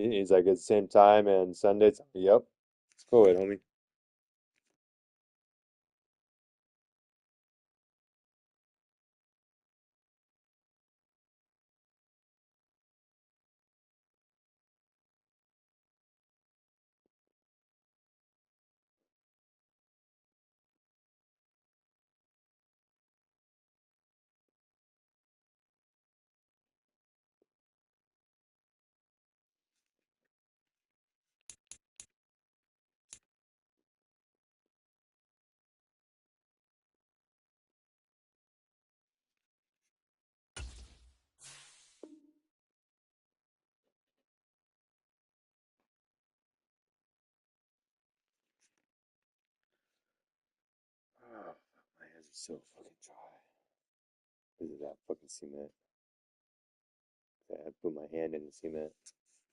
He's like, at the same time and Sundays. Yep. It's cool, homie. Oh, my hands are so fucking dry. This is that fucking cement. I had to put my hand in the cement.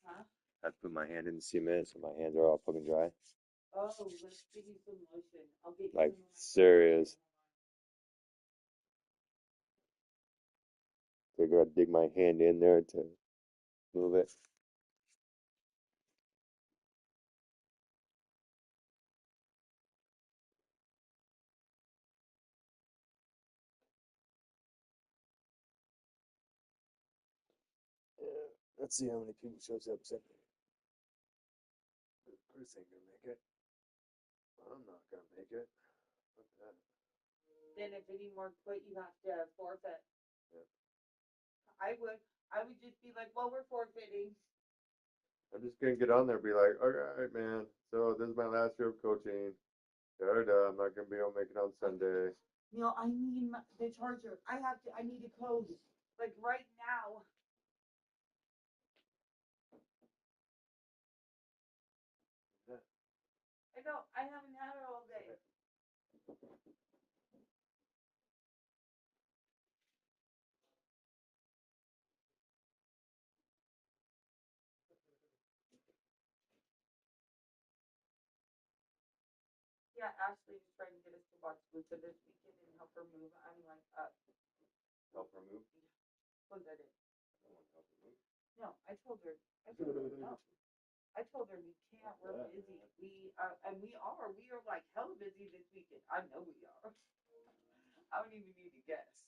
Huh? I had to put my hand in the cement so my hands are all fucking dry. Oh, let's give you some lotion. I'll get you Like, some lotion. serious. I gotta dig my hand in there to move it. Yeah, let's see how many people shows up Sunday. Chris ain't gonna make it. I'm not gonna make it. Fuck that. Then if any more quit, you have to forfeit. Yeah. I would. I would just be like, well, we're forfeiting. I'm just gonna get on there and be like, all right, man. So this is my last year of coaching. Da-da-da. I'm not gonna be able to make it on Sunday. Neil, I need the charger. I need a code. Like right now. Yeah. I know. I haven't had it all day. Yeah, Ashley is trying to get us to watch Luca this weekend and help her move. I'm like, Help her move? was that it? I want to help her move. No, I told her. No. I told her we can't. We're busy. We are like hella busy this weekend. I know we are. I don't even need to guess.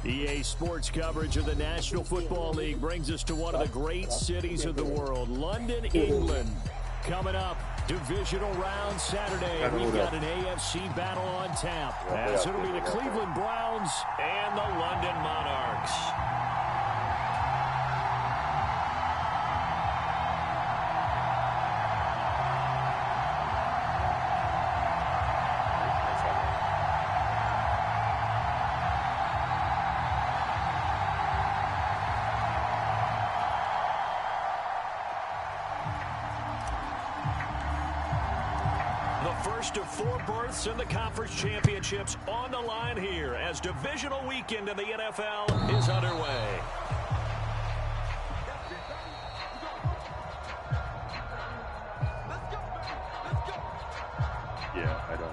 EA Sports coverage of the National Football League brings us to one of the great cities of the world, London, England. Coming up, divisional round Saturday. We've got an AFC battle on tap, as it'll be the Cleveland Browns and the London Monarchs. first of 4 berths in the conference championships on the line here as divisional weekend in the NFL is underway. Yeah, I don't.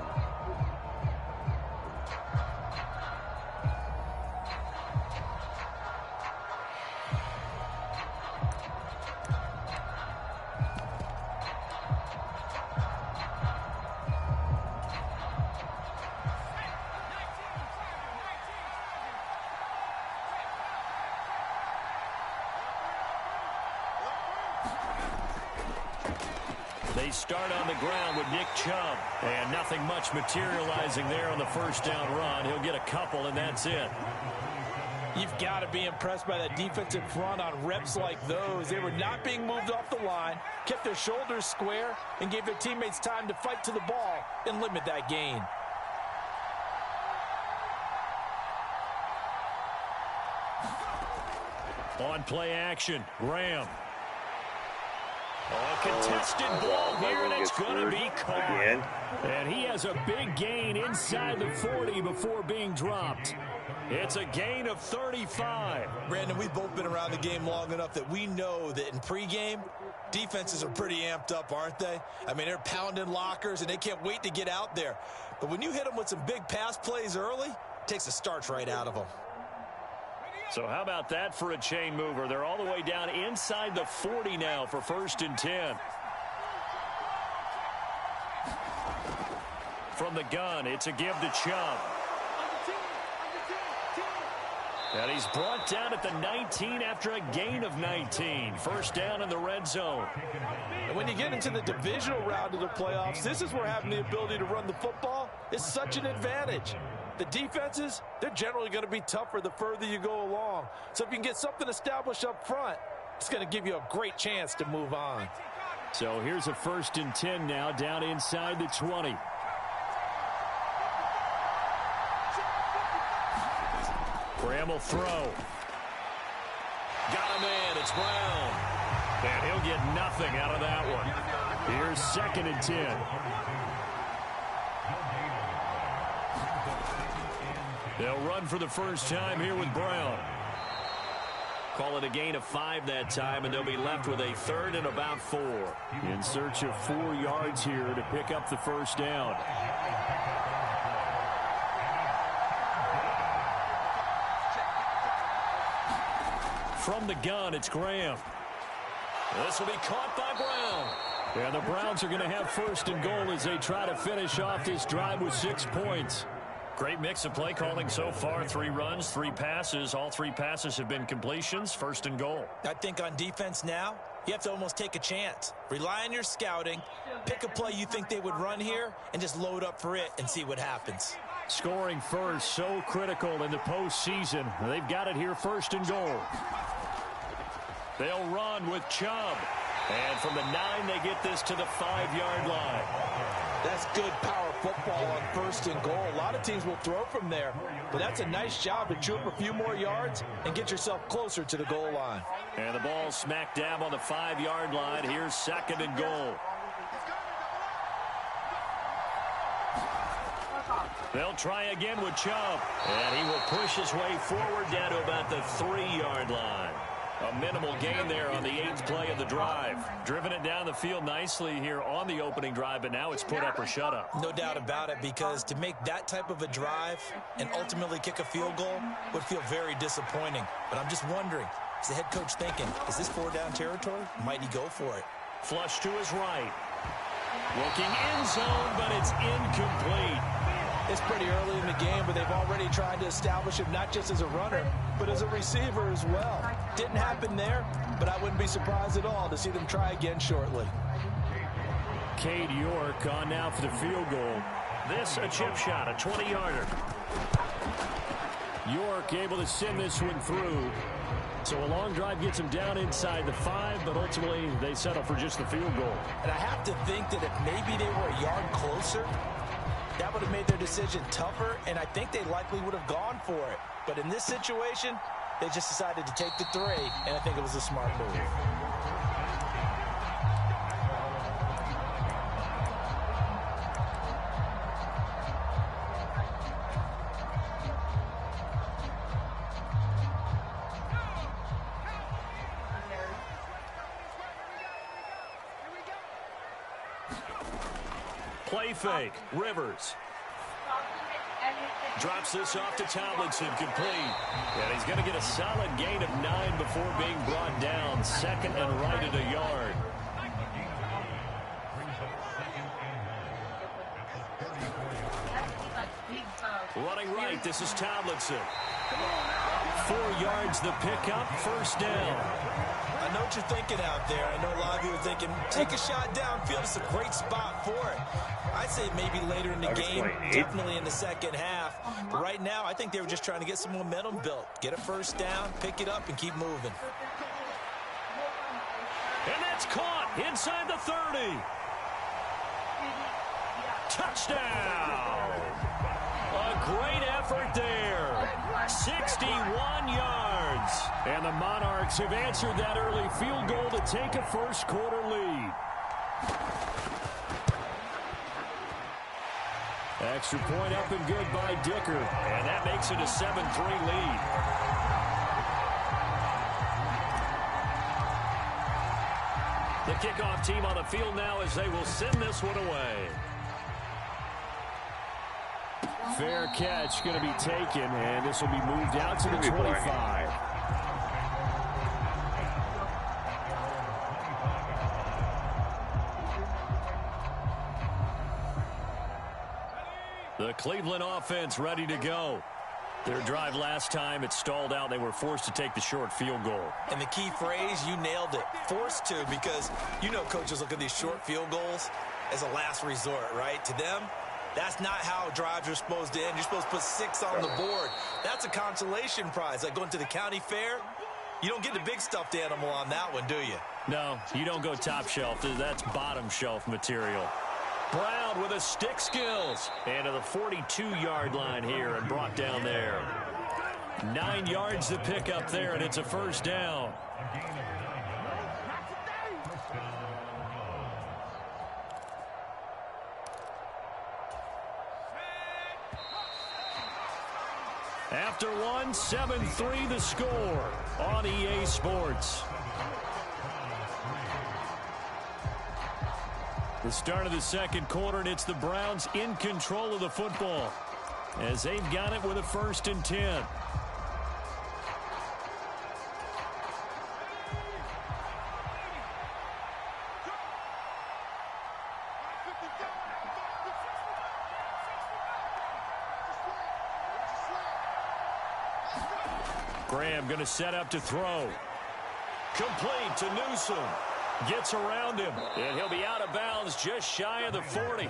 They start on the ground with Nick Chubb. And nothing much materializing there on the first down run. He'll get a couple, and that's it. You've got to be impressed by that defensive front on reps like those. They were not being moved off the line, kept their shoulders square, and gave their teammates time to fight to the ball and limit that gain. On play action, Graham. A contested ball here, and it's going to be caught. Again? And he has a big gain inside the 40 before being dropped. It's a gain of 35. Brandon, we've both been around the game long enough that we know that in pregame, defenses are pretty amped up, aren't they? I mean, they're pounding lockers, and they can't wait to get out there. But when you hit them with some big pass plays early, it takes the starch right out of them. So how about that for a chain mover? They're all the way down inside the 40 now for 1st and 10. From the gun, it's a give to Chubb. And he's brought down at the 19 after a gain of 19. First down in the red zone. And when you get into the divisional round of the playoffs, this is where having the ability to run the football is such an advantage. The defenses, they're generally going to be tougher the further you go along. So if you can get something established up front, it's going to give you a great chance to move on. So here's a 1st and 10 now down inside the 20. Graham will throw. Got a man. It's Brown. And he'll get nothing out of that one. Here's 2nd and 10. They'll run for the first time here with Brown. Call it a gain of 5 that time, and they'll be left with a 3rd and about 4. In search of 4 yards here to pick up the first down. From the gun, it's Graham. This will be caught by Brown. And the Browns are going to have 1st and goal as they try to finish off this drive with 6 points. Great mix of play calling so far. 3 runs, 3 passes. All 3 passes have been completions. 1st and goal. I think on defense now, you have to almost take a chance. Rely on your scouting. Pick a play you think they would run here and just load up for it and see what happens. Scoring first, so critical in the postseason. They've got it here, 1st and goal. They'll run with Chubb. And from the 9, they get this to the 5-yard line. That's good power football on 1st and goal. A lot of teams will throw from there, but that's a nice job to chew up a few more yards and get yourself closer to the goal line. And the ball smack dab on the 5-yard line. Here's 2nd and goal. They'll try again with Chubb. And he will push his way forward down to about the 3-yard line. A minimal gain there on the 8th play of the drive. Driven it down the field nicely here on the opening drive, but now it's put up or shut up. No doubt about it, because to make that type of a drive and ultimately kick a field goal would feel very disappointing. But I'm just wondering, is the head coach thinking, is this 4-down territory? Might he go for it? Flush to his right. Looking end zone, but it's incomplete. It's pretty early in the game, but they've already tried to establish him not just as a runner, but as a receiver as well. Didn't happen there, but I wouldn't be surprised at all to see them try again shortly. Cade York on now for the field goal. This a chip shot, a 20-yarder. York able to send this one through. So a long drive gets him down inside the 5, but ultimately they settle for just the field goal. And I have to think that if maybe they were a yard closer, that would have made their decision tougher, and I think they likely would have gone for it. But in this situation, they just decided to take the 3, and I think it was a smart move. Play fake. Rivers. Drops this off to Tomlinson, complete. And he's going to get a solid gain of 9 before being brought down. Second and right at a yard. Running right, this is Tomlinson. 4 yards the pickup, first down. I know what you're thinking out there. I know a lot of you are thinking, take a shot downfield. It's a great spot for it. I'd say maybe later in the game, definitely in the second half. But right now, I think they were just trying to get some momentum built. Get a first down, pick it up, and keep moving. And that's caught inside the 30. Touchdown. A great effort there. 61 yards. And the Monarchs have answered that early field goal to take a first quarter lead. Extra point up and good by Dicker. And that makes it a 7-3 lead. The kickoff team on the field now as they will send this one away. Fair catch going to be taken, and this will be moved out to the 25. The Cleveland offense ready to go. Their drive last time, it stalled out. They were forced to take the short field goal. And the key phrase, you nailed it. Forced to, because you know coaches look at these short field goals as a last resort, right? To them, that's not how drives are supposed to end. You're supposed to put 6 on the board. That's a consolation prize. Like going to the county fair, you don't get the big stuffed animal on that one, do you? No, you don't go top shelf. That's bottom shelf material. Brown with his stick skills. And to the 42-yard line here and brought down there. 9 yards to pick up there, and it's a first down. After one, 7-3 the score on EA Sports. The start of the second quarter, and it's the Browns in control of the football as they've got it with a 1st and 10. Graham going to set up to throw. Complete to Newsom. Gets around him, and he'll be out of bounds just shy of the 40.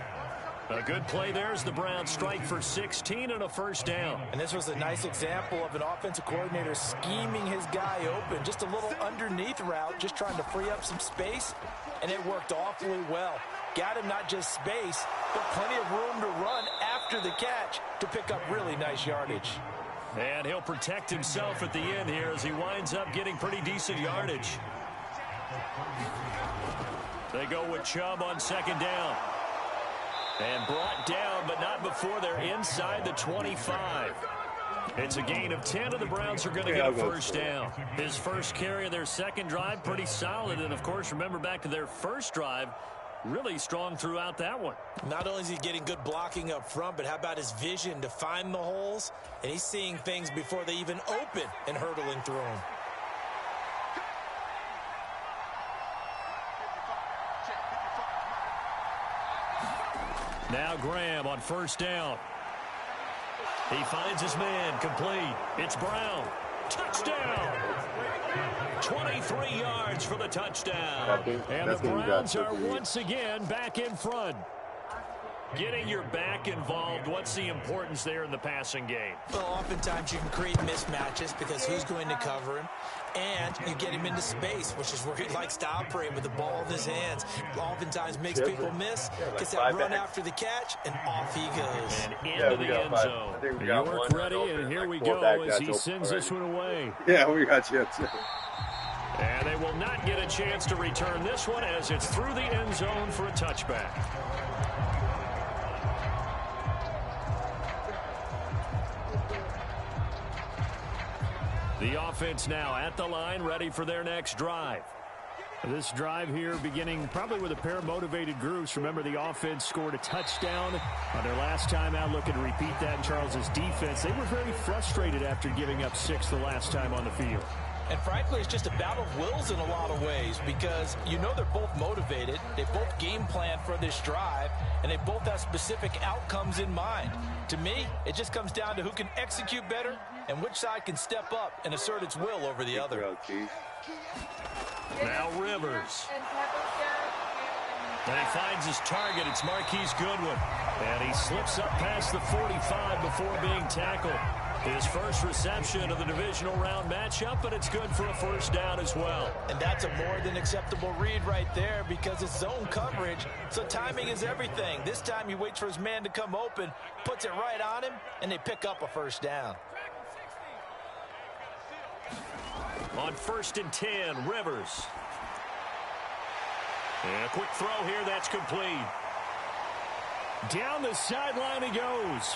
A good play there as the Browns strike for 16 and a first down. And this was a nice example of an offensive coordinator scheming his guy open. Just a little underneath route, just trying to free up some space, and it worked awfully well. Got him not just space, but plenty of room to run after the catch to pick up really nice yardage. And he'll protect himself at the end here as he winds up getting pretty decent yardage. They go with Chubb on second down. And brought down, but not before they're inside the 25. It's a gain of 10, and the Browns are going to get a first down. His first carry of their second drive, pretty solid. And, of course, remember back to their first drive, really strong throughout that one. Not only is he getting good blocking up front, but how about his vision to find the holes? And he's seeing things before they even open and hurtling through them. Now Graham on first down. He finds his man, complete. It's Brown. Touchdown! 23 yards for the touchdown. And the Browns are once again back in front. Getting your back involved, what's the importance there in the passing game? Well, oftentimes you can create mismatches because who's going to cover him? And you get him into space, which is where he likes to operate with the ball in his hands. Oftentimes makes people miss, gets that run after the catch, and off he goes. And into the end zone. York ready, and here we go as he sends this one away. Yeah, we got you. And they will not get a chance to return this one as it's through the end zone for a touchback. The offense now at the line, ready for their next drive. This drive here beginning probably with a pair of motivated groups. Remember, the offense scored a touchdown on their last time out. Looking to repeat that in Charles's defense. They were very frustrated after giving up 6 the last time on the field. And frankly, it's just a battle of wills in a lot of ways because you know they're both motivated. They both game plan for this drive, and they both have specific outcomes in mind. To me, it just comes down to who can execute better and which side can step up and assert its will over the other. Now Rivers. And he finds his target. It's Marquise Goodwin. And he slips up past the 45 before being tackled. His first reception of the divisional round matchup, but it's good for a first down as well. And that's a more than acceptable read right there because it's zone coverage, so timing is everything. This time he waits for his man to come open, puts it right on him, and they pick up a first down. On 1st and 10, Rivers. And a quick throw here, that's complete. Down the sideline he goes.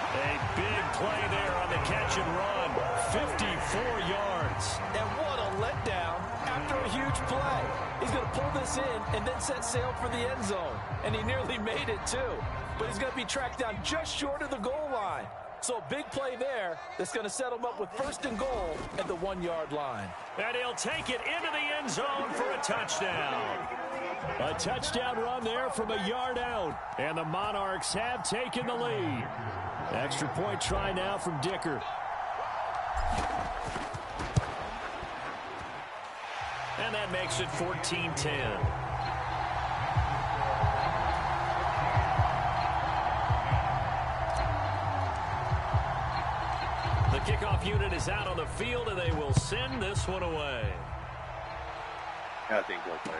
A big play there on the catch and run. 54 yards. And what a letdown after a huge play. He's going to pull this in and then set sail for the end zone. And he nearly made it too. But he's going to be tracked down just short of the goal line. So a big play there that's going to set him up with 1st and goal at the 1-yard line. And he'll take it into the end zone for a touchdown. A touchdown run there from a yard out. And the Monarchs have taken the lead. Extra point try now from Dicker. And that makes it 14-10. The kickoff unit is out on the field, and they will send this one away. I think he'll play.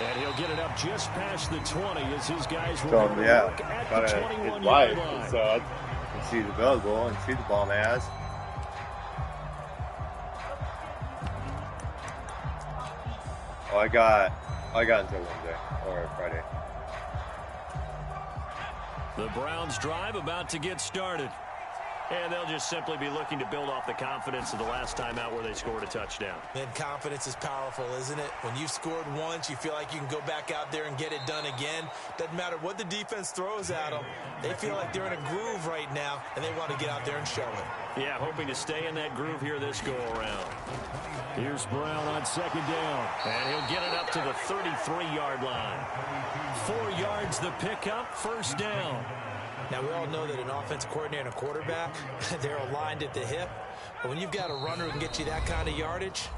And he'll get it up just past the 20 as his guys will So, yeah, work at but the his 21-yard wife, line. so I can see the available and see the ball has. Oh, I got until Wednesday or Friday. The Browns drive about to get started. And they'll just simply be looking to build off the confidence of the last time out where they scored a touchdown. And confidence is powerful, isn't it? When you've scored once, you feel like you can go back out there and get it done again. Doesn't matter what the defense throws at them. They feel like they're in a groove right now, and they want to get out there and show it. Yeah, hoping to stay in that groove here this go-around. Here's Brown on 2nd down. And he'll get it up to the 33-yard line. 4 yards the pickup, 1st down. Now, we all know that an offensive coordinator and a quarterback, they're aligned at the hip. But when you've got a runner who can get you that kind of yardage,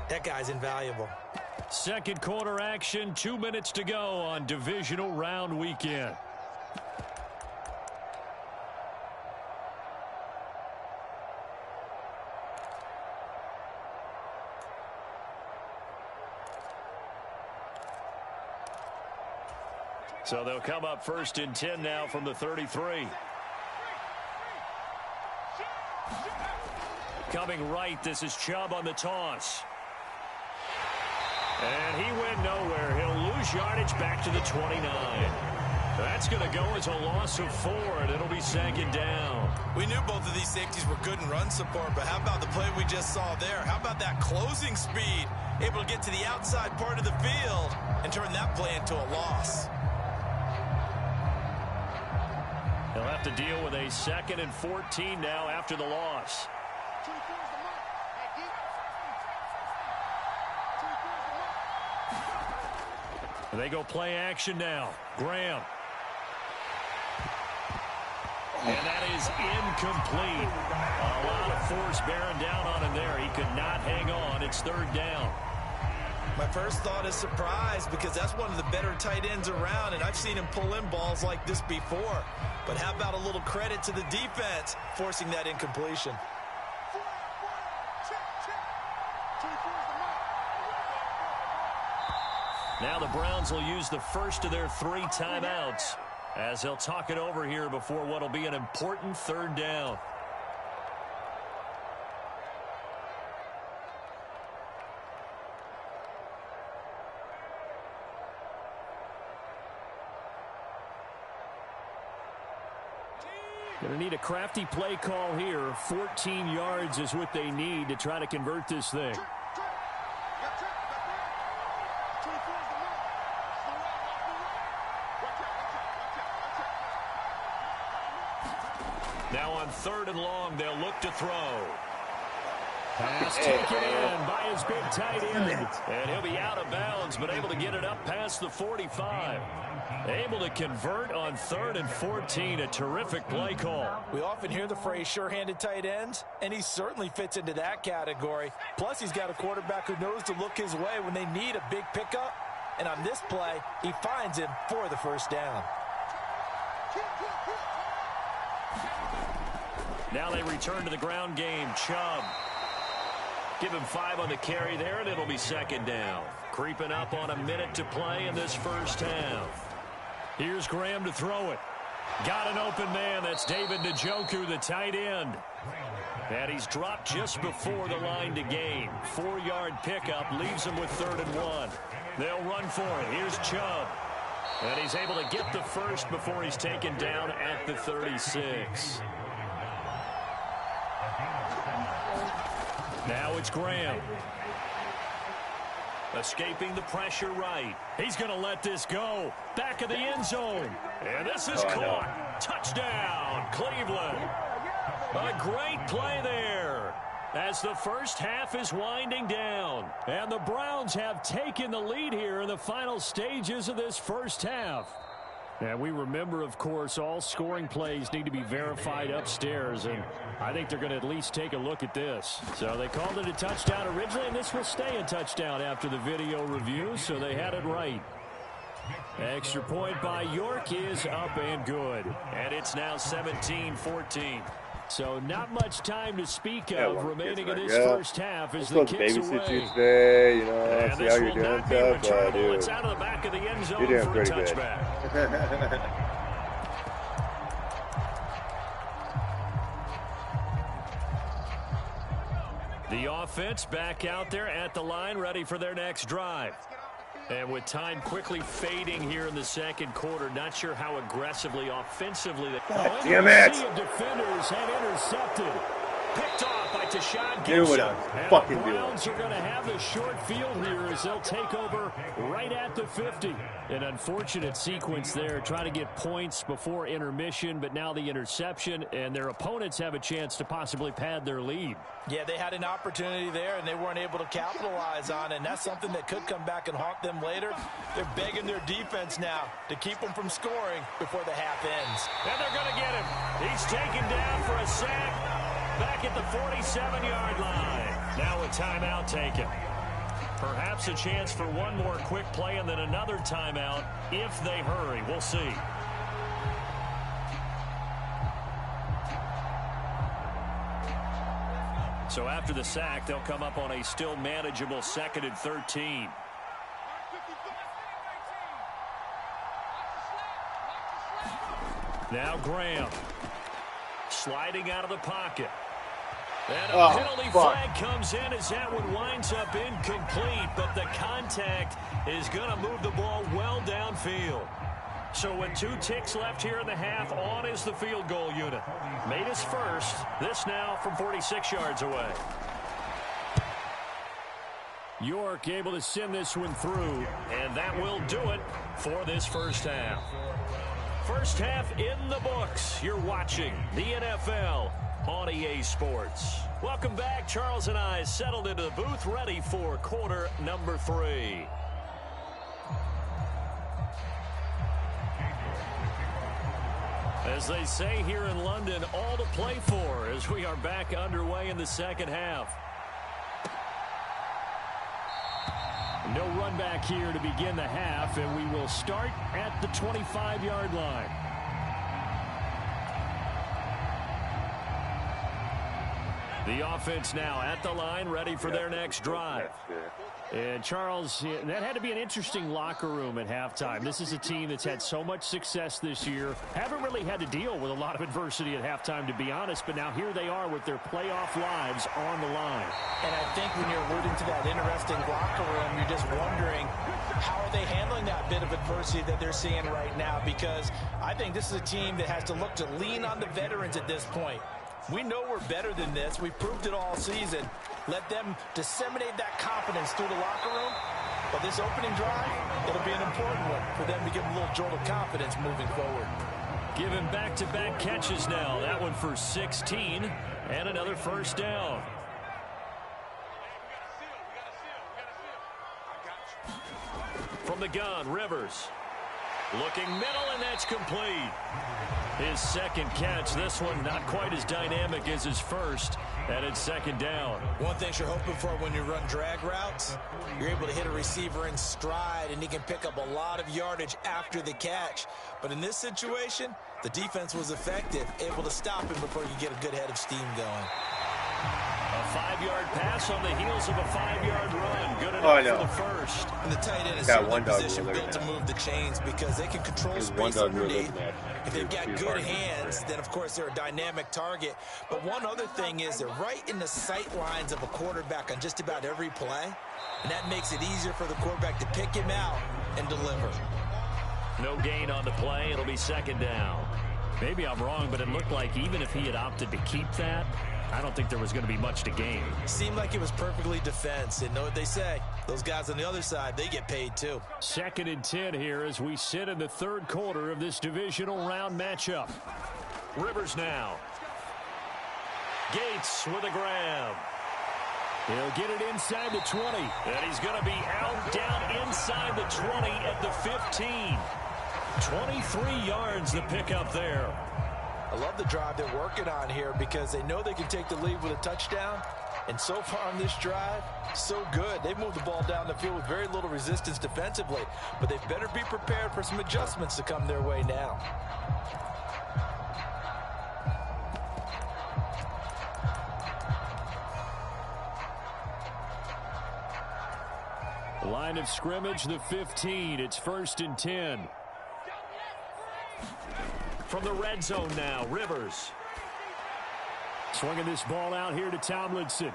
that guy's invaluable. Second quarter action, 2 minutes to go on divisional round weekend. So they'll come up 1st and 10 now from the 33. Coming right, this is Chubb on the toss. And he went nowhere. He'll lose yardage back to the 29. That's going to go as a loss of 4, and it'll be 2nd down. We knew both of these safeties were good in run support, but how about the play we just saw there? How about that closing speed? Able to get to the outside part of the field and turn that play into a loss. They'll have to deal with a 2nd and 14 now after the loss. They go play action now. Graham. And that is incomplete. A lot of force bearing down on him there. He could not hang on. It's 3rd down. My first thought is surprise because that's one of the better tight ends around, and I've seen him pull in balls like this before. But how about a little credit to the defense forcing that incompletion? Now the Browns will use the first of their 3 timeouts as they'll talk it over here before what will be an important 3rd down. Going to need a crafty play call here. 14 yards is what they need to try to convert this thing. Now on 3rd and long, they'll look to throw. Pass taken in by his big tight end. And he'll be out of bounds, but able to get it up past the 45. Able to convert on 3rd and 14. A terrific play call. We often hear the phrase sure-handed tight ends, and he certainly fits into that category. Plus, he's got a quarterback who knows to look his way when they need a big pickup. And on this play, he finds him for the first down. Now they return to the ground game. Chubb. Give him 5 on the carry there, and it'll be 2nd down. Creeping up on a minute to play in this first half. Here's Graham to throw it. Got an open man. That's David Njoku, the tight end. And he's dropped just before the line to gain. 4-yard pickup leaves him with 3rd and 1. They'll run for it. Here's Chubb. And he's able to get the first before he's taken down at the 36. Now it's Graham. Escaping the pressure right. He's going to let this go. Back of the end zone. And this is caught. Touchdown, Cleveland. A great play there as the first half is winding down. And the Browns have taken the lead here in the final stages of this first half. And we remember, of course, all scoring plays need to be verified upstairs, and I think they're going to at least take a look at this. So they called it a touchdown originally, and this will stay a touchdown after the video review, so they had it right. Extra point by York is up and good. And it's now 17-14. So not much time to speak of remaining in this first half as the kicks away. You today, you know, and see how you're doing stuff, dude. It's out of the back of the end zone you're doing for a pretty touchback. good. The offense back out there at the line, ready for their next drive. And with time quickly fading here in the second quarter, not sure how aggressively, offensively. Damn it! Sea of defenders have intercepted. Picked off by Tashawn Do what Gibson. I'm fucking doing. The Browns are going to have the short field here as they'll take over right at the 50. An unfortunate sequence there, trying to get points before intermission, but now the interception, and their opponents have a chance to possibly pad their lead. Yeah, they had an opportunity there, and they weren't able to capitalize on it, and that's something that could come back and haunt them later. They're begging their defense now to keep them from scoring before the half ends. And they're going to get him. He's taken down for a sack back at the 47-yard line. Now a timeout taken. Perhaps a chance for one more quick play and then another timeout if they hurry. We'll see. So after the sack, they'll come up on a still manageable 2nd and 13. Now Graham sliding out of the pocket. And a penalty flag comes in as that one winds up incomplete, but the contact is going to move the ball well downfield. So with 2 ticks left here in the half, on is the field goal unit. Made his first. This now from 46 yards away. York able to send this one through, and that will do it for this first half. First half in the books. You're watching the NFL on EA Sports. Welcome back. Charles and I settled into the booth, ready for quarter number 3. As they say here in London, all to play for as we are back underway in the second half. No run back here to begin the half, and we will start at the 25-yard line. The offense now at the line, ready for their next drive. And, Charles, that had to be an interesting locker room at halftime. This is a team that's had so much success this year. Haven't really had to deal with a lot of adversity at halftime, to be honest. But now here they are with their playoff lives on the line. And I think when you're alluding to that interesting locker room, you're just wondering, how are they handling that bit of adversity that they're seeing right now? Because I think this is a team that has to look to lean on the veterans at this point. We know we're better than this. We've proved it all season. Let them disseminate that confidence through the locker room. But this opening drive, it'll be an important one for them to give them a little jolt of confidence moving forward. Given back-to-back catches now. That one for 16 and another first down. From the gun, Rivers. Looking middle, and that's complete. His second catch. This one not quite as dynamic as his first, and it's second down. One thing you're hoping for when you run drag routes, you're able to hit a receiver in stride, and he can pick up a lot of yardage after the catch. But in this situation, the defense was effective, able to stop him before you get a good head of steam going. A 5-yard pass on the heels of a 5-yard run. Good enough for the first. And the tight end is certainly position built to move the chains because they can control space underneath. If they've got good hands, then of course they're a dynamic target. But one other thing is they're right in the sight lines of a quarterback on just about every play. And that makes it easier for the quarterback to pick him out and deliver. No gain on the play. It'll be second down. Maybe I'm wrong, but it looked like even if he had opted to keep that, I don't think there was going to be much to gain. Seemed like it was perfectly defense. And know what they say? Those guys on the other side, they get paid too. 2nd and 10 here as we sit in the third quarter of this divisional round matchup. Rivers now. Gates with a grab. He'll get it inside the 20. And he's going to be out down inside the 20 at the 15. 23 yards the pickup there. I love the drive they're working on here because they know they can take the lead with a touchdown. And so far on this drive, so good. They've moved the ball down the field with very little resistance defensively. But they better be prepared for some adjustments to come their way now. Line of scrimmage, the 15. It's 1st and 10. From the red zone now, Rivers. Swinging this ball out here to Tomlinson.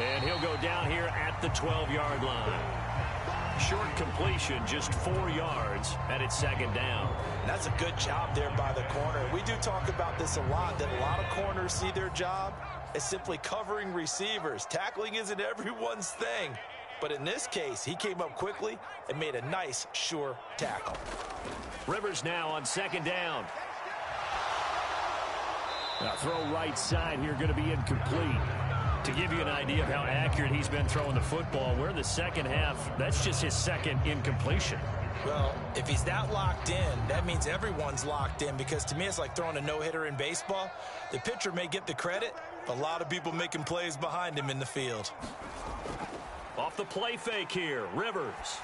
And he'll go down here at the 12-yard line. Short completion, just 4 yards, and it's second down. That's a good job there by the corner. We do talk about this a lot, that a lot of corners see their job as simply covering receivers. Tackling isn't everyone's thing. But in this case, he came up quickly and made a nice, sure tackle. Rivers now on second down. Now throw right side here, going to be incomplete. To give you an idea of how accurate he's been throwing the football, we're in the second half. That's just his second incompletion. Well, if he's that locked in, that means everyone's locked in, because to me it's like throwing a no-hitter in baseball. The pitcher may get the credit, a lot of people making plays behind him in the field. Off the play fake here, Rivers.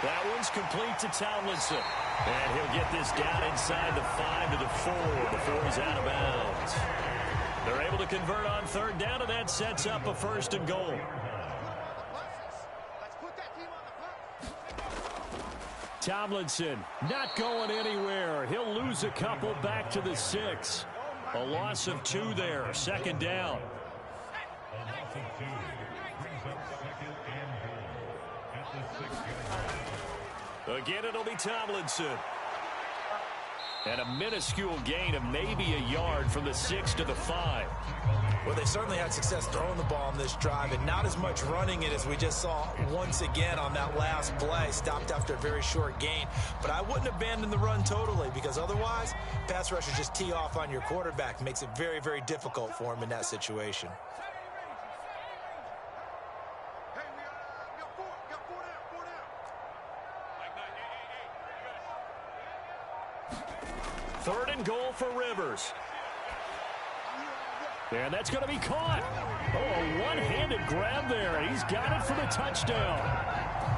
That one's complete to Tomlinson. And he'll get this down inside the 5 to the 4 before he's out of bounds. They're able to convert on third down, and that sets up a 1st and goal. Tomlinson not going anywhere. He'll lose a couple back to the 6. A loss of 2 there, second down. Again, it'll be Tomlinson. And a minuscule gain of maybe a yard from the 6 to the 5. Well, they certainly had success throwing the ball on this drive, and not as much running it as we just saw once again on that last play. Stopped after a very short gain. But I wouldn't abandon the run totally, because otherwise, pass rushers just tee off on your quarterback. Makes it very, very difficult for him in that situation. Third and goal for Rivers. And that's going to be caught. Oh, a one-handed grab there. He's got it for the touchdown.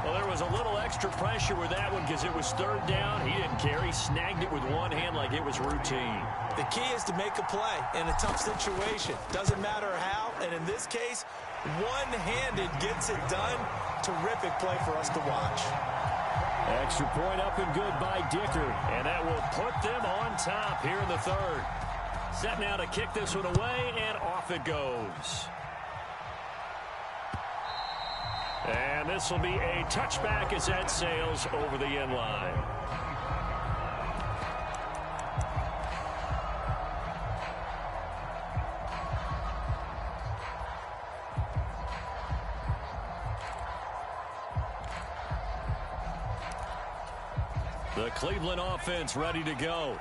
Well, there was a little extra pressure with that one because it was third down. He didn't care. He snagged it with one hand like it was routine. The key is to make a play in a tough situation. Doesn't matter how, and in this case, one-handed gets it done. Terrific play for us to watch. Extra point up and good by Dicker, and that will put them on top here in the third. Set now to kick this one away, and off it goes. And this will be a touchback as that sails over the end line. The Cleveland offense ready to go.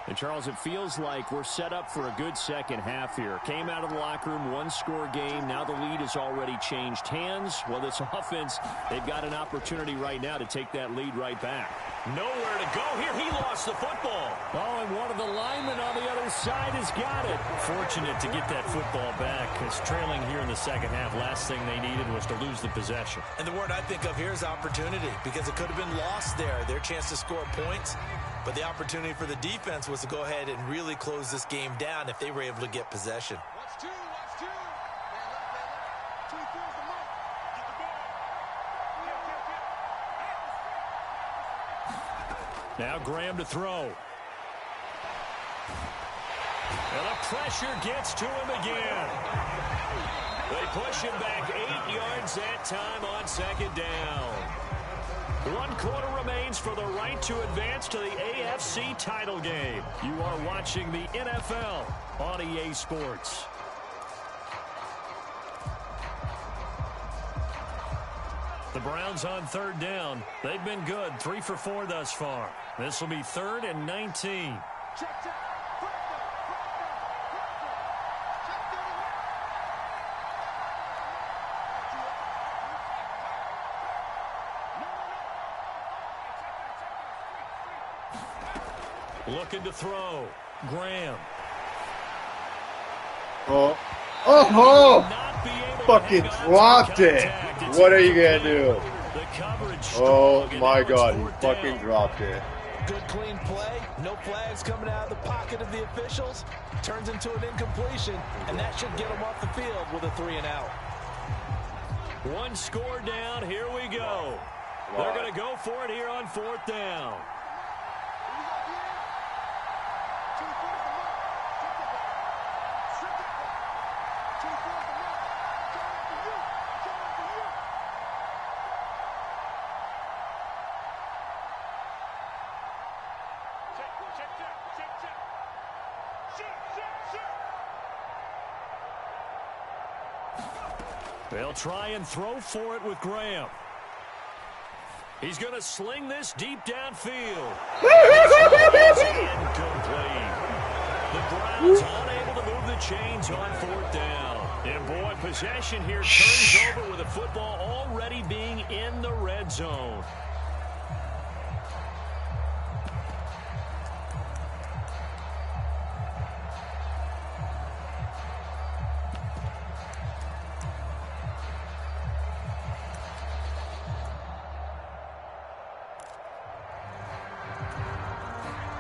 And, Charles, it feels like we're set up for a good second half here. Came out of the locker room, one-score game. Now the lead has already changed hands. Well, this offense, they've got an opportunity right now to take that lead right back. Nowhere to go here. He lost the football. Oh, and one of the linemen on the other side has got it. Fortunate to get that football back. It's trailing here in the second half. Last thing they needed was to lose the possession. And the word I think of here is opportunity, because it could have been lost there. Their chance to score points. But the opportunity for the defense was to go ahead and really close this game down if they were able to get possession. Now Graham to throw. And the pressure gets to him again. They push him back 8 yards that time on second down. 1 quarter remains for the right to advance to the AFC title game. You are watching the NFL on EA Sports. The Browns on third down. They've been good, 3 for 4 thus far. This will be 3rd and 19. Looking to throw. Graham. Fucking dropped it. What are you going to do? Oh my God, he fucking dropped it. Good clean play. No flags coming out of the pocket of the officials. Turns into an incompletion, and that should get them off the field with a 3 and out. 1 score down. Here we go. They're going to go for it here on 4th down. They'll try and throw for it with Graham. He's going to sling this deep downfield. It's incomplete. The Browns unable to move the chains on 4th down. And boy, possession here turns over with the football already being in the red zone.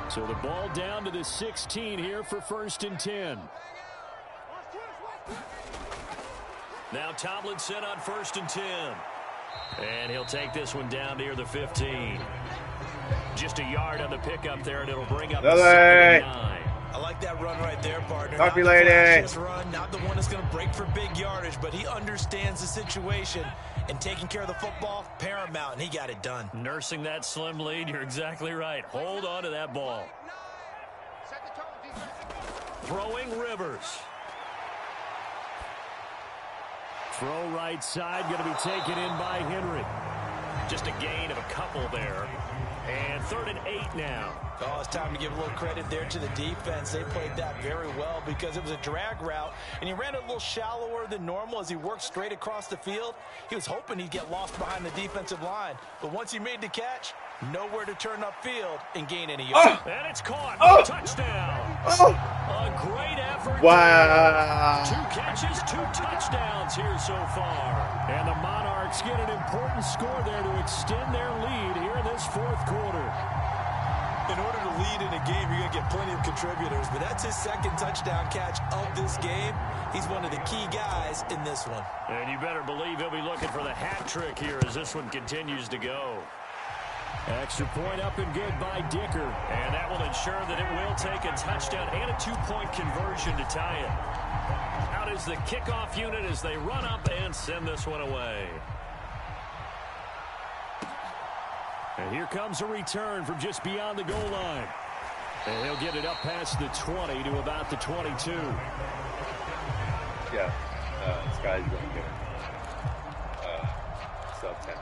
So the ball down to the 16 here for 1st and 10. Now Tomlin set on 1st and 10. And he'll take this one down near the 15. Just a yard on the pickup there, and it'll bring up the 2nd and 9. I like that run right there, partner. Talk to me, lady. Run, not the one that's going to break for big yardage, but he understands the situation, and taking care of the football, paramount, and he got it done. Nursing that slim lead, you're exactly right. Hold on to that ball. Throwing Rivers. Throw right side, going to be taken in by Henry. Just a gain of a couple there. And 3rd and 8 now. Oh, it's time to give a little credit there to the defense. They played that very well because it was a drag route, and he ran it a little shallower than normal as he worked straight across the field. He was hoping he'd get lost behind the defensive line, but once he made the catch, nowhere to turn upfield and gain any yards. And it's caught. Touchdown. A great effort. Wow. 2 catches, 2 touchdowns here so far. And the Monarchs get an important score there to extend their lead here in this 4th quarter. In order to lead in a game, you're going to get plenty of contributors, but that's his second touchdown catch of this game. He's one of the key guys in this one. And you better believe he'll be looking for the hat trick here as this one continues to go. Extra point up and good by Dicker. And that will ensure that it will take a touchdown and a two-point conversion to tie it. Out is the kickoff unit as they run up and send this one away. And here comes a return from just beyond the goal line. And he'll get it up past the 20 to about the 22. Yeah, this guy's going to get sub 10.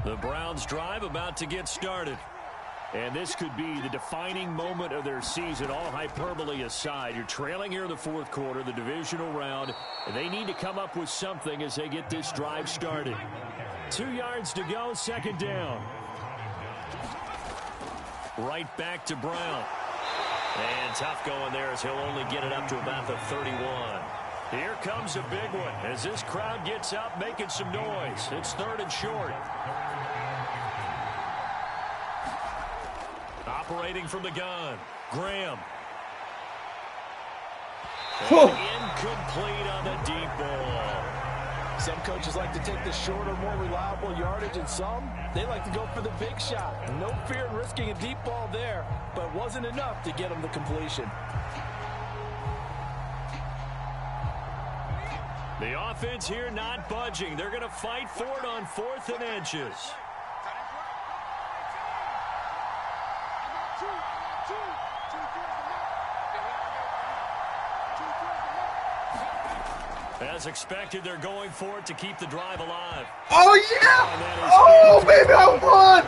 The Browns drive about to get started. And this could be the defining moment of their season, all hyperbole aside. You're trailing here in the fourth quarter, the divisional round. And they need to come up with something as they get this drive started. 2 yards to go, second down. Right back to Brown. And tough going there as he'll only get it up to about the 31. Here comes a big one as this crowd gets up making some noise. It's third and short. Operating from the gun, Graham. Incomplete on the deep ball. Some coaches like to take the shorter, more reliable yardage, and some, they like to go for the big shot. No fear in risking a deep ball there, but wasn't enough to get them the completion. The offense here not budging. They're going to fight for it on 4th and inches. As expected, they're going for it to keep the drive alive. Oh, yeah! Oh, baby, I won!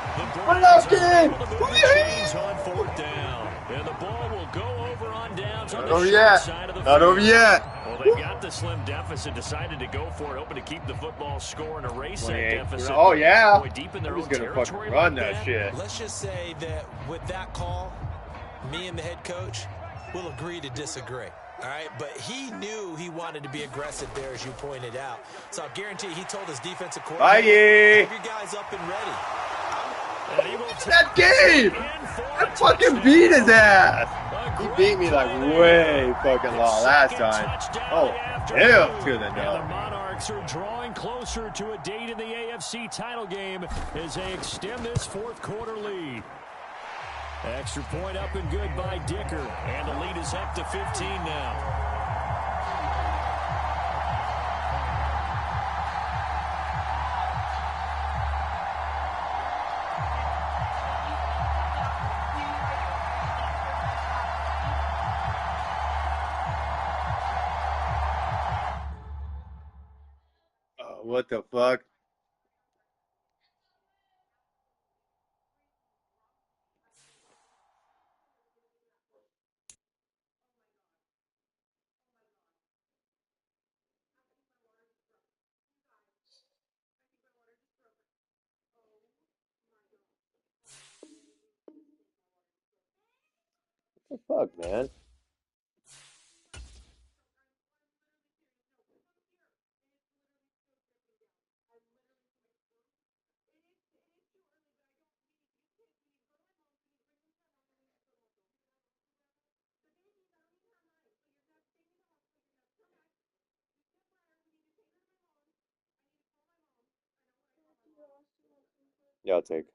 What up, kid? On 4th down. And the ball will go over on downs on Not the over short yet. side of the Not field. over yet. Well, they've got the slim deficit, decided to go for it, hoping to keep the football score and erase that 28. deficit. Oh, yeah. Boy, deep in their Who's own going to fucking territory run like that shit? Let's just say that with that call, me and the head coach will agree to disagree. All right, but he knew he wanted to be aggressive there, as you pointed out. So I guarantee he told his defensive coordinator, have your guys up and ready. And he will That game! I fucking beat his ass! He beat me like way fucking long last time. Oh, hell to the And the no. Monarchs are drawing closer to a date in the AFC title game as they extend this fourth quarter lead. Extra point up and good by Dicker. And the lead is up to 15 now. Oh, what the fuck? What the fuck, man? Yeah, I'll take.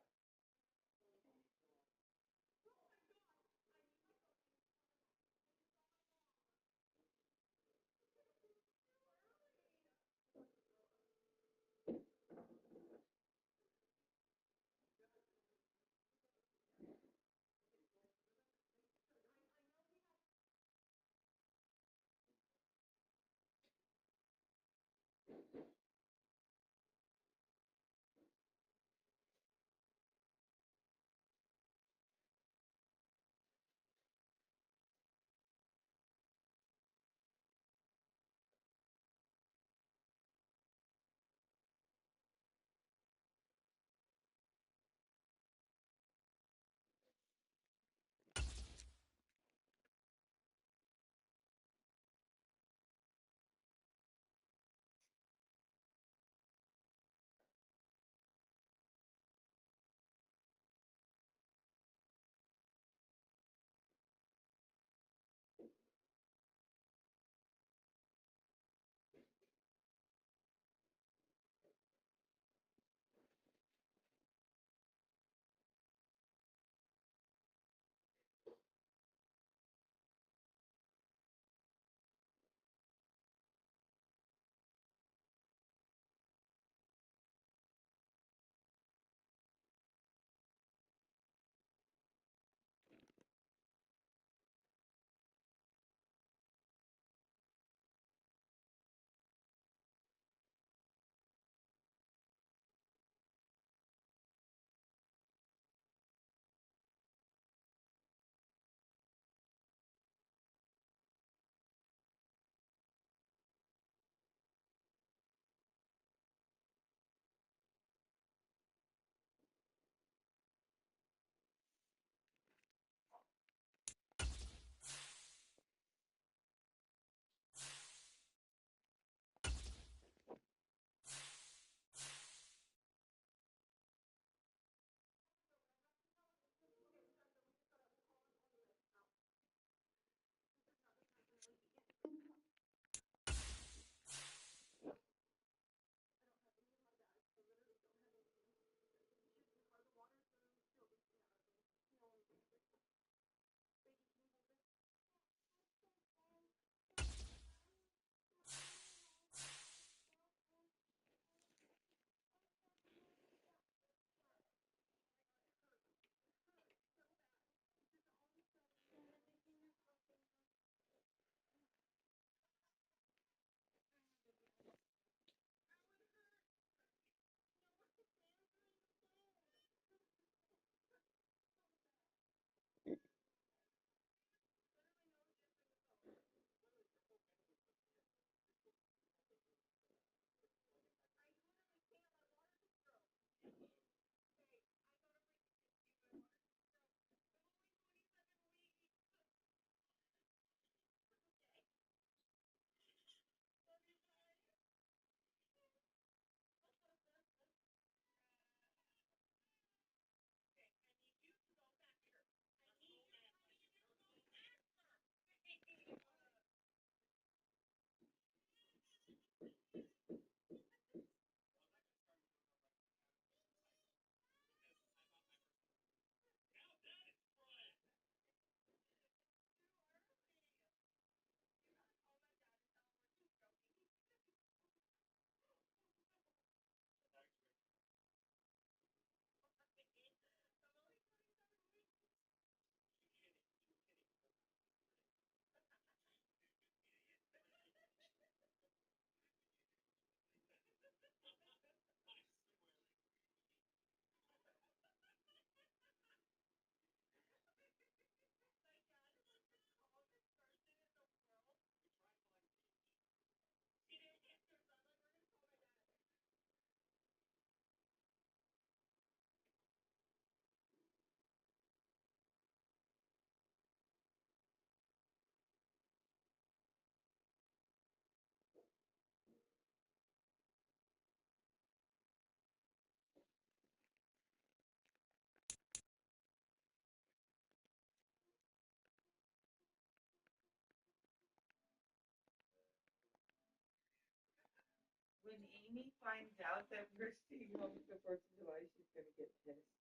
Amy finds out that we're staying home for the 4th of July, she's going to get pissed.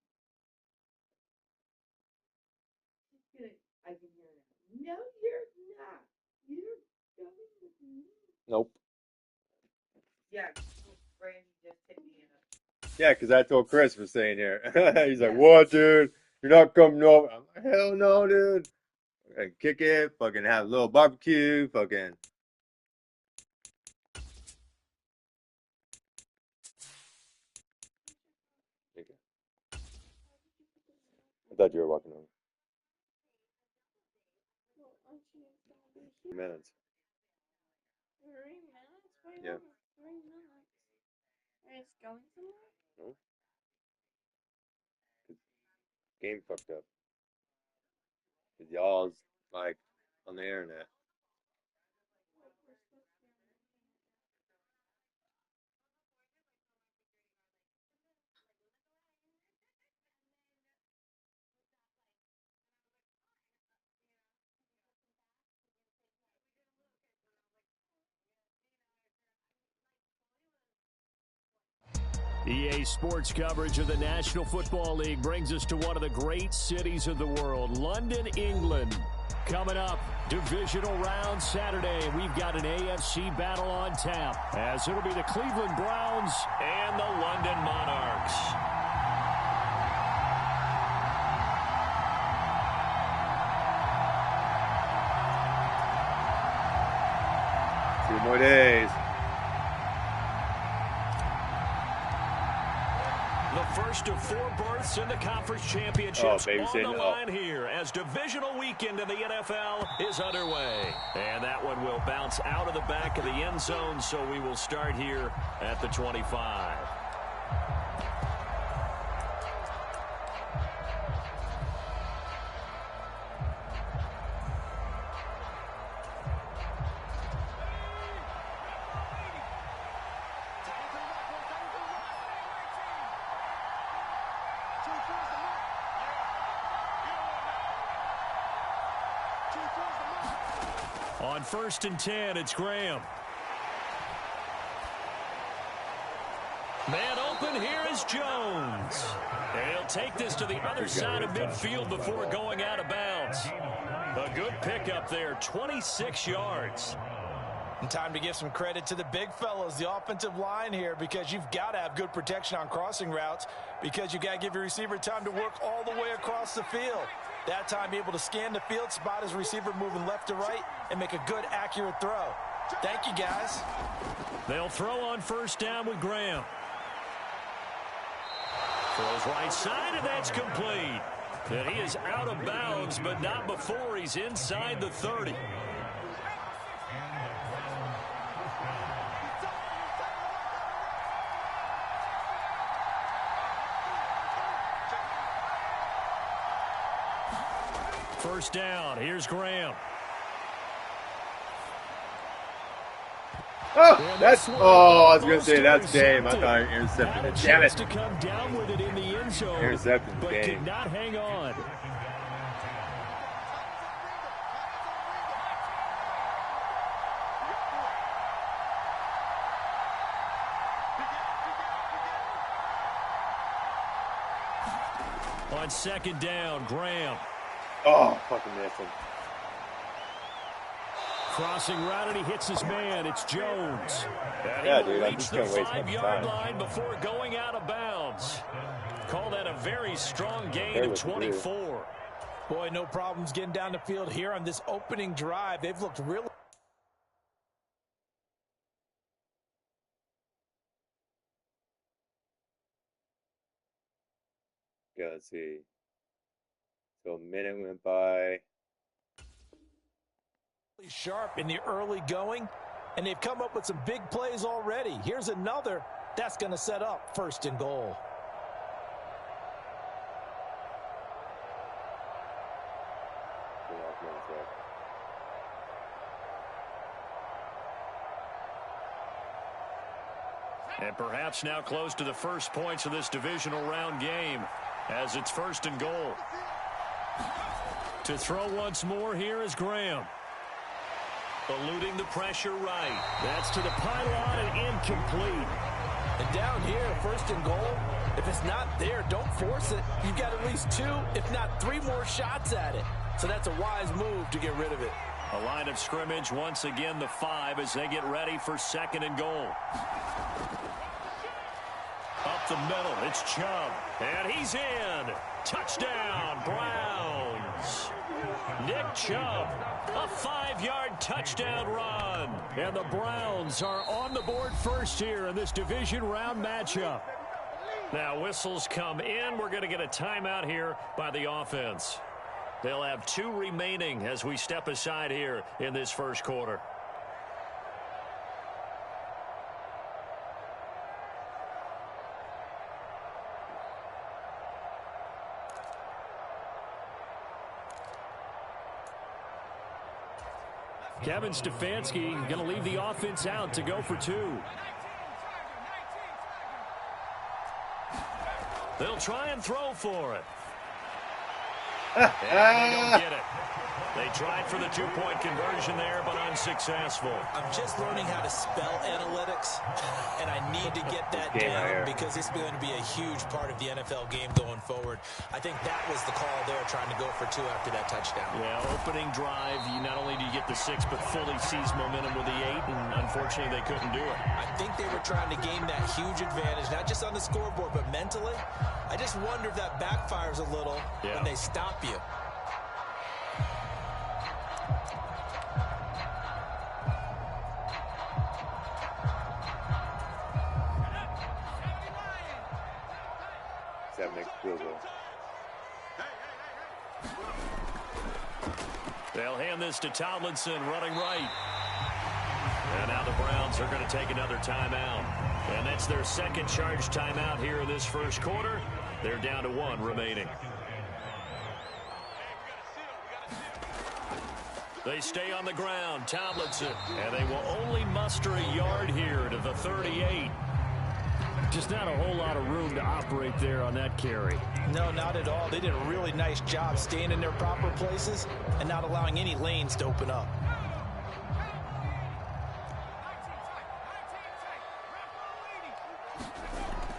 I can hear her now. No, you're not. You're going with me. Nope. Yeah, Brandy just hit me in a... Yeah, because I told Chris for staying here. He's like, what, dude? You're not coming over. I'm like, hell no, dude. I kick it, fucking have a little barbecue, fucking. I thought you were walking over. Minutes. 3 minutes? Wait, Yeah. 3 minutes. It's going somewhere? No. Game fucked up. Cause y'all's like on the internet. EA Sports coverage of the National Football League brings us to one of the great cities of the world, London, England. Coming up, divisional round Saturday. We've got an AFC battle on tap, as it'll be the Cleveland Browns and the London Monarchs. 2 more days. The first of 4 berths in the conference championships on the line here as divisional weekend in the NFL is underway. And that one will bounce out of the back of the end zone, so we will start here at the 25. On 1st and 10, it's Graham. Man open, here is Jones. And he'll take this to the other side of midfield before going out of bounds. A good pickup there, 26 yards. And time to give some credit to the big fellas, the offensive line here, because you've got to have good protection on crossing routes, because you've got to give your receiver time to work all the way across the field. That time, be able to scan the field, spot his receiver moving left to right, and make a good, accurate throw. Thank you, guys. They'll throw on 1st down with Graham. Throws right side, and that's complete. And he is out of bounds, but not before he's inside the 30. First down, here's Graham. Oh, that's, oh, I was going to say that's game. I thought he intercepted it. Damn it. To come down with it in the end zone, Intercepted the but game. could not hang on. On 2nd down, Graham. Oh, fucking missed him. Crossing route, and he hits his man. It's Jones. And Yeah, he will dude, I'm reach just the gonna waste my 5-yard time. line before going out of bounds. Call that a very strong gain of 24. Boy, no problems getting down the field here on this opening drive. They've looked really... Yeah, let's see. So a minute went by. sharp in the early going, and they've come up with some big plays already. Here's another that's going to set up 1st and goal. And perhaps now close to the first points of this divisional round game as it's 1st and goal. To throw once more here is Graham. Eluding the pressure right. That's to the pylon and incomplete. And down here, 1st and goal, if it's not there, don't force it. You've got at least 2, if not 3 more shots at it. So that's a wise move to get rid of it. A line of scrimmage, once again, the 5 as they get ready for 2nd and goal. Up the middle, it's Chubb. And he's in. Touchdown, Browns. Nick Chubb, a 5-yard touchdown run. And the Browns are on the board first here in this division round matchup. Now whistles come in. We're going to get a timeout here by the offense. They'll have 2 remaining as we step aside here in this first quarter. Kevin Stefanski going to leave the offense out to go for 2. They'll try and throw for it. And they don't get it. They tried for the 2-point conversion there, but unsuccessful. I'm just learning how to spell analytics, and I need to get that down because it's going to be a huge part of the NFL game going forward. I think that was the call there, trying to go for 2 after that touchdown. Yeah, opening drive, not only do you get the 6, but fully seize momentum with the 8, and unfortunately they couldn't do it. I think they were trying to gain that huge advantage, not just on the scoreboard, but mentally. I just wonder if that backfires a little when they stop you. They'll hand this to Tomlinson, running right. And now the Browns are going to take another timeout. And that's their 2nd charge timeout here in this first quarter. They're down to 1 remaining. They stay on the ground, Tomlinson. And they will only muster a yard here to the 38. Just not a whole lot of room to operate there on that carry. No, not at all. They did a really nice job staying in their proper places and not allowing any lanes to open up.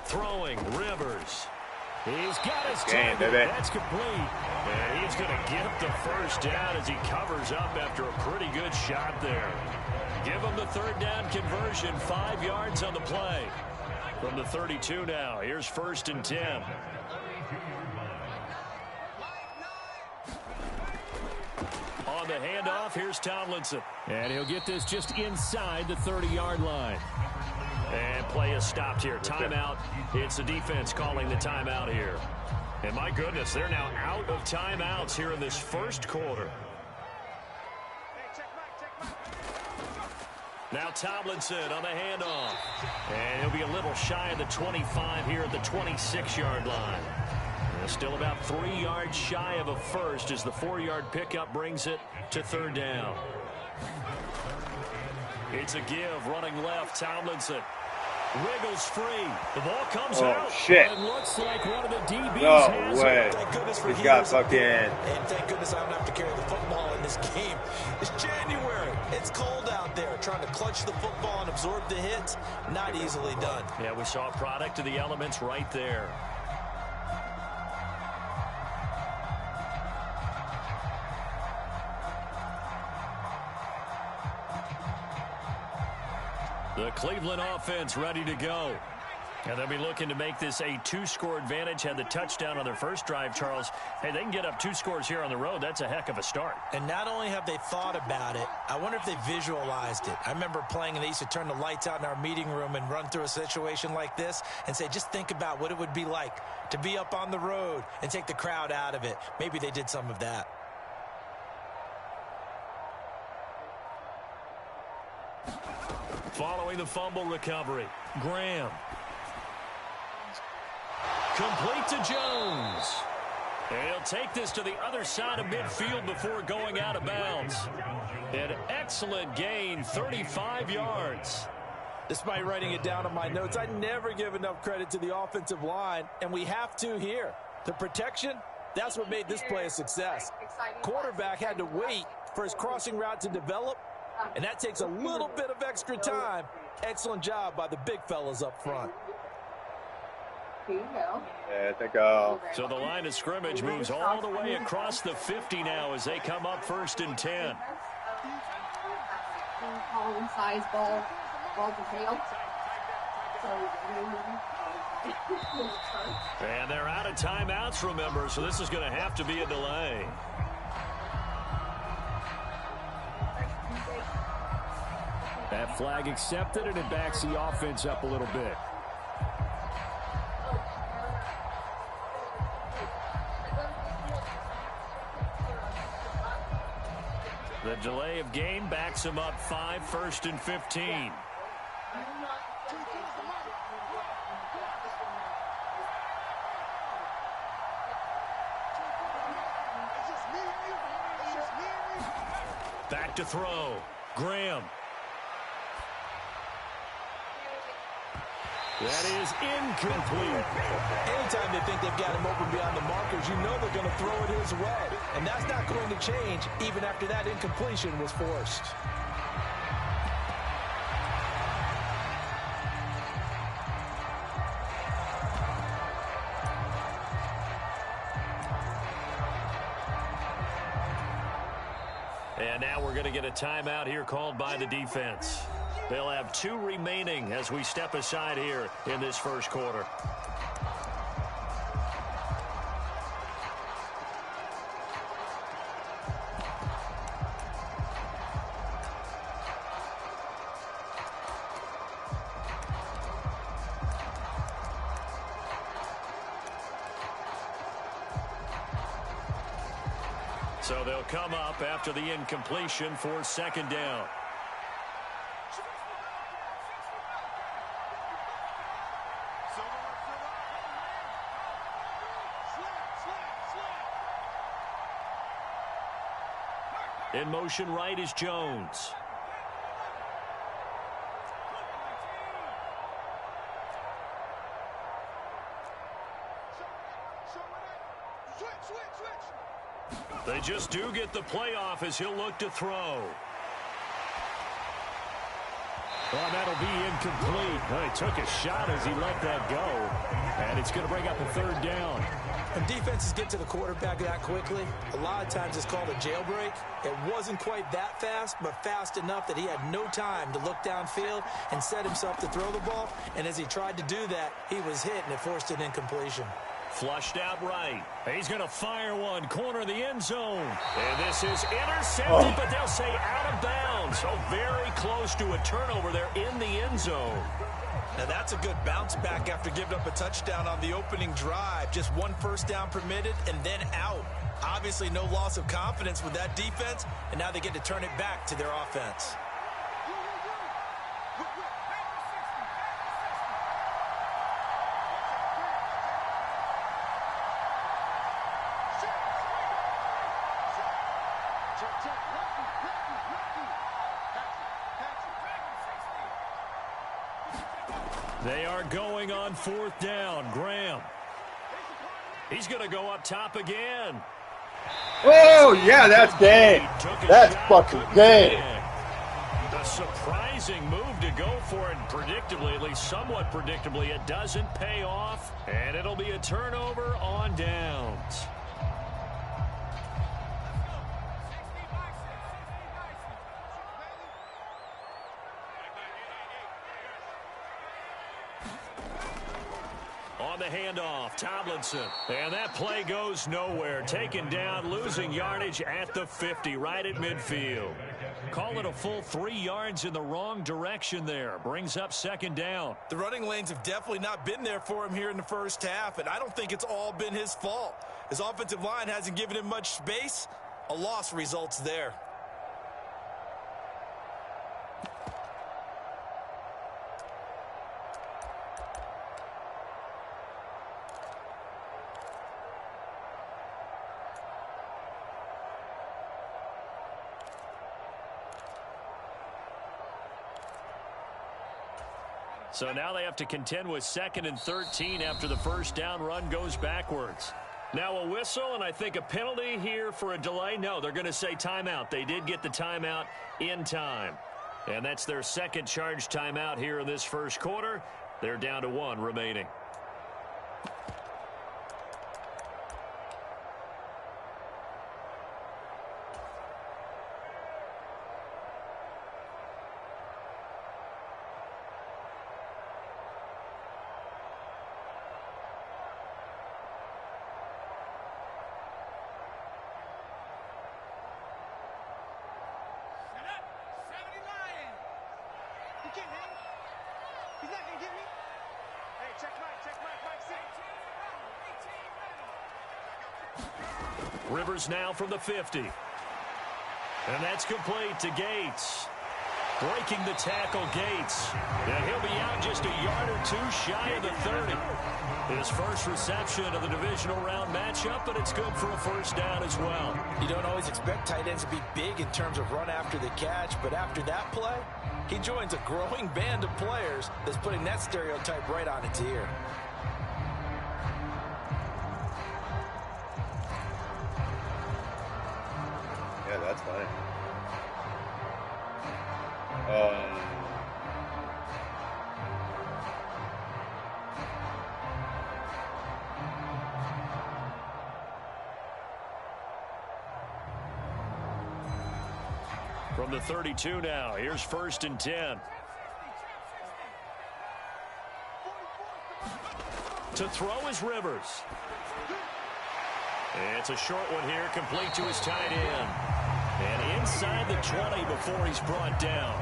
Throwing, Rivers. He's got his target. That's complete. And he's going to get the first down as he covers up after a pretty good shot there. Give him the 3rd down conversion, 5 yards on the play. From the 32 now, here's 1st and 10. On the handoff, here's Tomlinson. And he'll get this just inside the 30-yard line. And play is stopped here. Timeout. It's the defense calling the timeout here. And my goodness, they're now out of timeouts here in this first quarter. Now Tomlinson on the handoff. And he'll be a little shy of the 25 here at the 26-yard line. And still about 3 yards shy of a first as the 4-yard pickup brings it to 3rd down. It's a give, running left, Tomlinson. Wiggles free. The ball comes out. Shit. It looks like one of the DBs has it. Thank goodness for he's got fucking... And thank goodness I don't have to carry the football in this game. It's January. It's cold out there. Trying to clutch the football and absorb the hits, not easily done. Yeah, we saw a product of the elements right there. The Cleveland offense ready to go. And they'll be looking to make this a 2-score advantage. Had the touchdown on their first drive, Charles. Hey, they can get up 2 scores here on the road. That's a heck of a start. And not only have they thought about it, I wonder if they visualized it. I remember playing and they used to turn the lights out in our meeting room and run through a situation like this and say, just think about what it would be like to be up on the road and take the crowd out of it. Maybe they did some of that. Following the fumble recovery, Graham. Complete to Jones. And he'll take this to the other side of midfield before going out of bounds. An excellent gain, 35 yards. Despite writing it down on my notes, I never give enough credit to the offensive line, and we have to here. The protection, that's what made this play a success. Quarterback had to wait for his crossing route to develop, and that takes a little bit of extra time. Excellent job by the big fellas up front. Here you go. There they go. So the line of scrimmage moves all the way across the 50 now as they come up 1st and 10. Calling size ball to tail. And they're out of timeouts, remember, so this is going to have to be a delay. That flag accepted, and it backs the offense up a little bit. The delay of game backs him up 5, 1st and 15. Back to throw. Graham. That is incomplete. Anytime they think they've got him open beyond the markers, you know they're going to throw it his way. And that's not going to change even after that incompletion was forced. And now we're going to get a timeout here called by the defense. They'll have 2 remaining as we step aside here in this first quarter. So they'll come up after the incompletion for 2nd down. In motion right is Jones. They just do get the playoff as he'll look to throw. Well, that'll be incomplete. Well, he took a shot as he let that go. And it's going to bring up a 3rd down. When defenses get to the quarterback that quickly, a lot of times it's called a jailbreak. It wasn't quite that fast, but fast enough that he had no time to look downfield and set himself to throw the ball. And as he tried to do that, he was hit, and it forced an incompletion. Flushed out right. He's going to fire one, corner of the end zone. And this is intercepted, but they'll say out of bounds. So very close to a turnover there in the end zone. Now that's a good bounce back after giving up a touchdown on the opening drive. Just 1 first down permitted and then out. Obviously no loss of confidence with that defense, and now they get to turn it back to their offense. They are going on 4th down. Graham. He's going to go up top again. Oh, yeah, that's game. That's fucking game. A surprising move to go for it predictably, at least somewhat predictably. It doesn't pay off, and it'll be a turnover on downs. On the handoff, Tomlinson. And that play goes nowhere. Taken down, losing yardage at the 50, right at midfield. Call it a full 3 yards in the wrong direction there. Brings up 2nd down. The running lanes have definitely not been there for him here in the first half, and I don't think it's all been his fault. His offensive line hasn't given him much space. A loss results there. So now they have to contend with 2nd and 13 after the first down run goes backwards. Now a whistle, and I think a penalty here for a delay. No, they're going to say timeout. They did get the timeout in time. And that's their 2nd charge timeout here in this first quarter. They're down to 1 remaining. Rivers now from the 50. And that's complete to Gates. Breaking the tackle, Gates. And he'll be out just a yard or two shy of the 30. His first reception of the divisional round matchup, but it's good for a first down as well. You don't always expect tight ends to be big in terms of run after the catch, but after that play, he joins a growing band of players that's putting that stereotype right on its ear. Yeah, that's fine. From the 32 now, here's 1st and 10. To throw is Rivers. It's a short one here, complete to his tight end. And inside the 20 before he's brought down.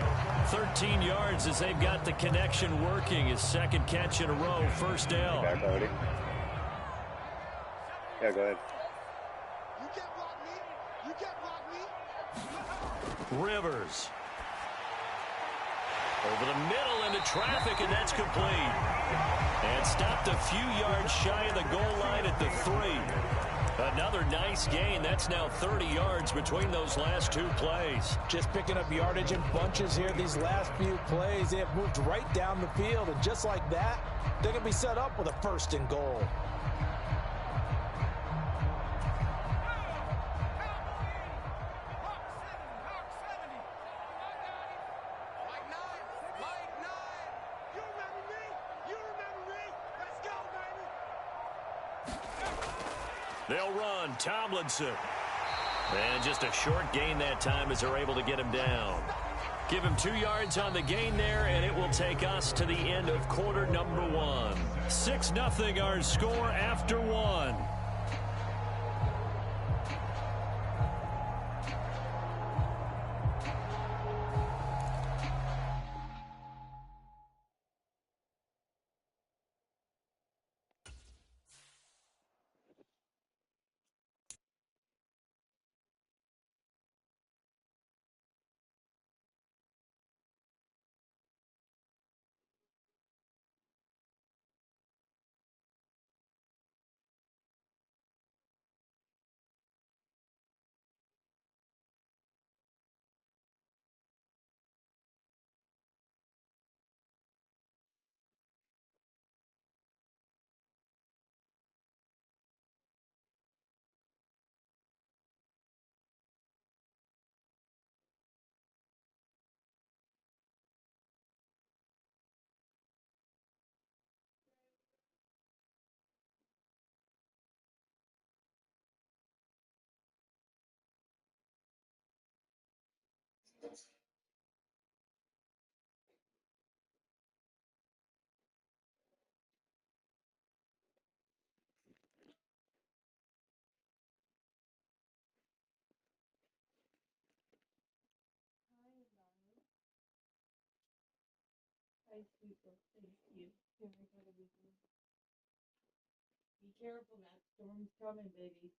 13 yards as they've got the connection working. His second catch in a row, first down. Back already? Yeah, go ahead. Rivers. Over the middle into traffic, and that's complete. And stopped a few yards shy of the goal line at the 3. Another nice gain. That's now 30 yards between those last two plays. Just picking up yardage in bunches here these last few plays. They have moved right down the field, and just like that, they're going to be set up with a 1st and goal. They'll run Tomlinson. And just a short gain that time as they're able to get him down. Give him 2 yards on the gain there, and it will take us to the end of quarter number 1. 6-0 our score after 1. Be careful, that storm's coming, baby.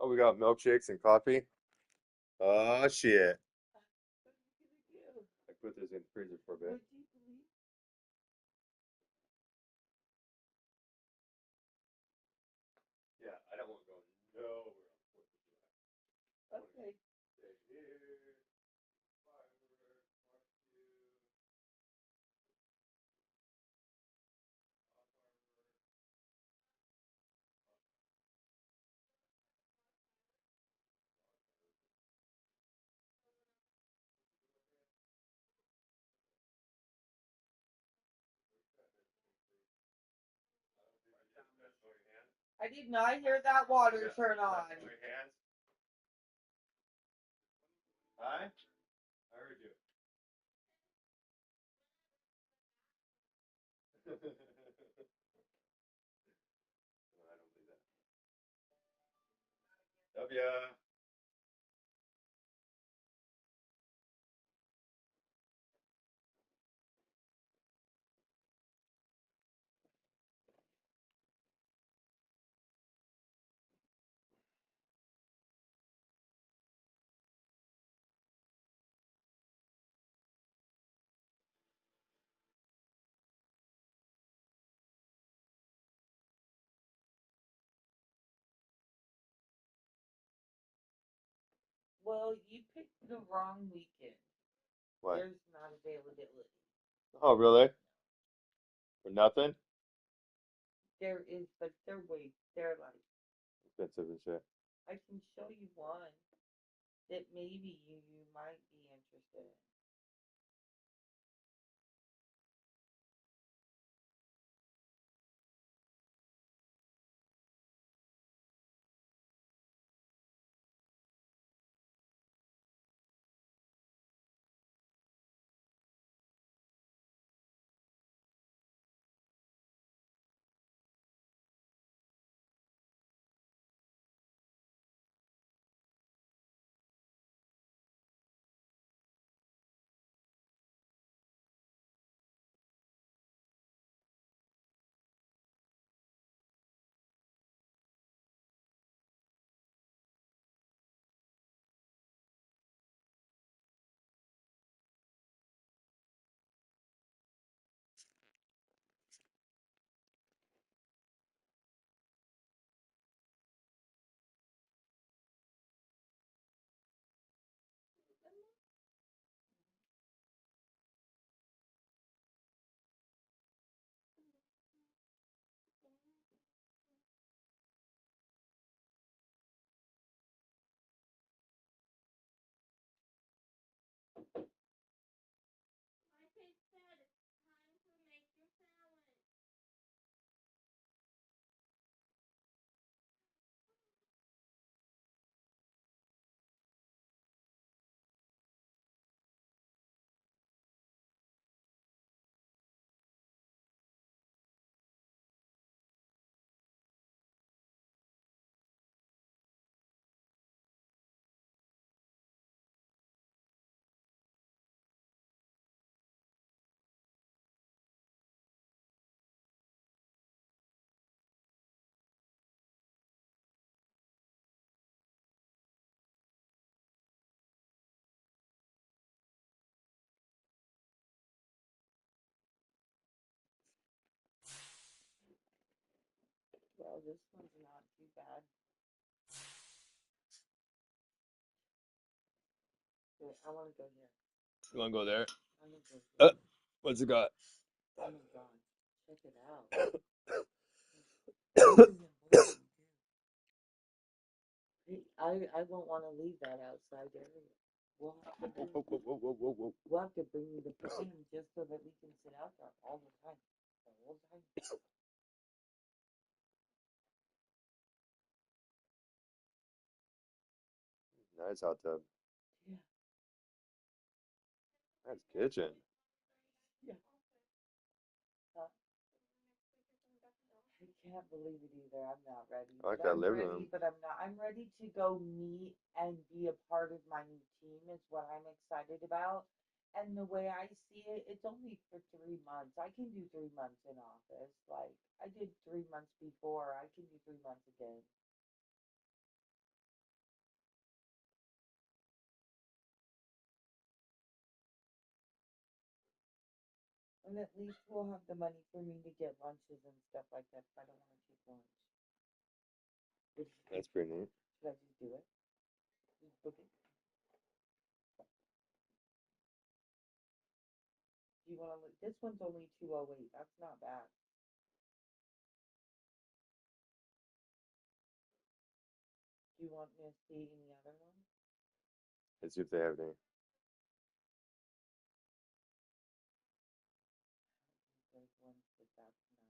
Oh, we got milkshakes and coffee. Oh shit! I put this in the freezer for a bit. What do you believe? Yeah, I don't want to go nowhere. Okay. Stay here. I did not hear that water turn on. Your hands. Hi. I heard you. No, I don't believe that. Love ya. Well, you picked the wrong weekend. What? There's not availability. Oh, really? For nothing? There is, but they're like, Expensive and shit. I can show you one that maybe you might be interested in. Well, this one's not too bad. Wait, I want to go here. You want to go there? I want to go here. What's it got? Oh my god. Check it out. Holy moly, dude. I won't want to leave that outside area. We'll have to bring, Whoa. we'll have to bring you the fan just so that we can sit out there all the time. The whole time. Nice hot tub. Yeah. Nice kitchen. Yeah. I can't believe it either. I'm not ready. I like But that I'm living ready, room. but I'm not. I'm ready to go meet and be a part of my new team is what I'm excited about. And the way I see it, it's only for 3 months. I can do 3 months in office. Like I did 3 months before. I can do 3 months again. And at least we'll have the money for me to get lunches and stuff like that if I don't want to take lunch. That's pretty neat. Should I just do it? Just book it? Do you want to look? This one's only 208. That's not bad. Do you want me to see any other ones? Let's see if they have any. There's ones that that's nice.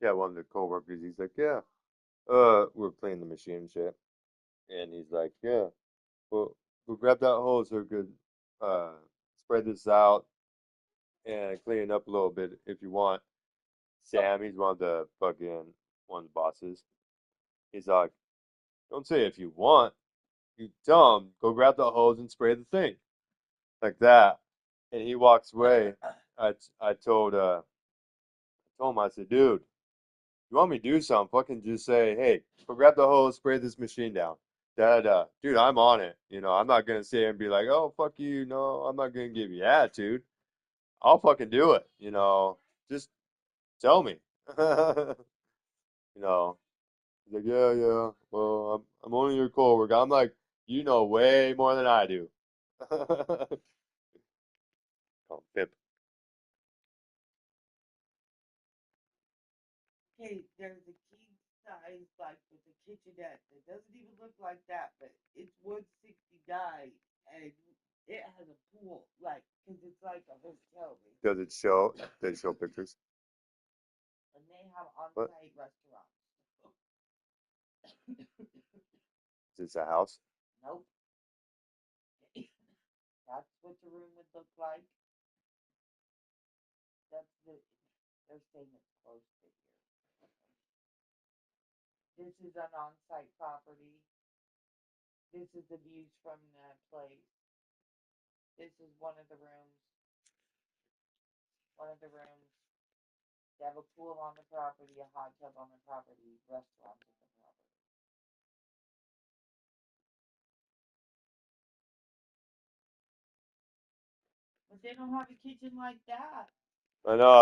Yeah, one of the coworkers, he's like, yeah, we're playing the machine and shit. And he's like, yeah, we'll grab that hose so we could spread this out and clean it up a little bit if you want. Sam, he's one of the bosses. He's like, don't say if you want. You tell him, go grab the hose and spray the thing. Like that. And he walks away. I told him, I said, dude, you want me to do something, fucking just say, hey, go grab the hose, spray this machine down. Da da. Dude, I'm on it. I'm not gonna sit here and be like, oh fuck you. No, I'm not gonna give you attitude. I'll fucking do it. Just tell me. He's like, yeah, yeah. Well, I'm only your coworker. I'm like, you know way more than I do. Call him Pip. Okay, there's a king size like with a kitchenette that doesn't even look like that, but it's 169 and it has a pool, like, because it's like a hotel. Does it show? Does it show pictures? And they have What? on-site restaurants. Is this a house? Nope. That's what the room would look like. They're saying it's close to here. This is an on-site property. This is the views from the place. This is one of the rooms. They have a pool on the property, a hot tub on the property, restaurants on the property. But they don't have a kitchen like that. I know.